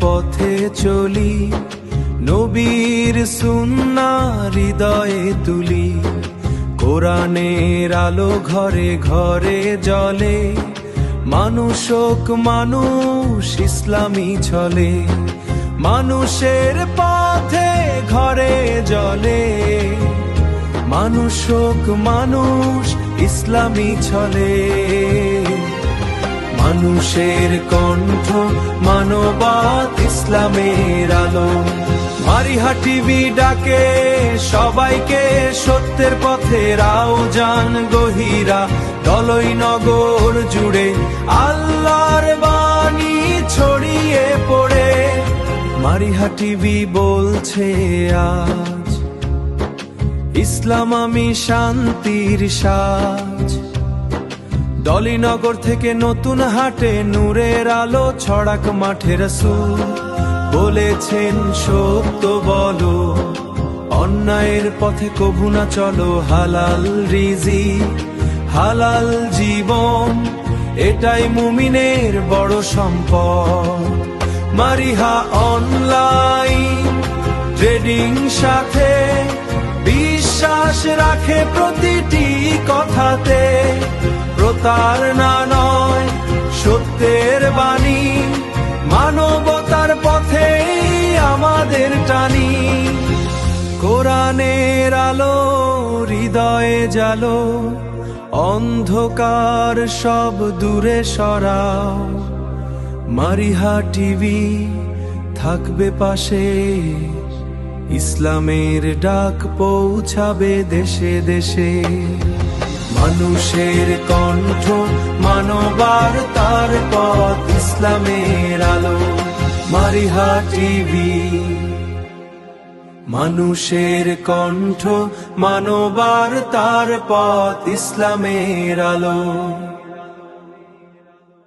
পথে চলি, নবীর সুন্নাহ হৃদয়ে তুলি। কোরআনের আলো ঘরে ঘরে জ্বলে, মানুষ হোক মানুষ ইসলামী চলে। মানুষের পথে ঘরে জ্বলে, মানুষ হোক মানুষ ইসলামী চলে। মানুষের কণ্ঠ মানবত ইসলামের আলো। মারিহা টিভি ডাকে সবাইকে, সত্যের পথের আহ্বান গহীরা। দলই নগর জুড়ে আল্লাহর বাণী ছড়িয়ে পড়ে। মারিহা টিভি বলছে আজ, ইসলাম আমি শান্তির সাজ। ডলিনগর থেকে নতুন হাটে নূরের আলো ছড়াক মাঠে। রাসূল বলেছেন সত্য বলো, অন্যায়ের পথে কভু না চলো। হালাল রিজিক হালাল জীবন, এটাই মুমিনের বড় সম্পদ। মারিহা অনলাইন ট্রেডিং সাথে, বিশ্বাস রাখে প্রতিটি কথাতে। প্রতারণা নয় সত্যের বাণী, মানবতার পথে আমাদের টানি। কোরআনের আলো হৃদয়ে জালো, অন্ধকার সব দূরে সরাও। মারিহা টিভি থাকবে পাশে, ইসলামের ডাক পৌঁছাবে দেশে দেশে। মানুষের কণ্ঠ মানবার তার পথ ইসলামের আলো। মারিহা টিভি মানুষের কণ্ঠ মানবার তার পথ ইসলামের আলো।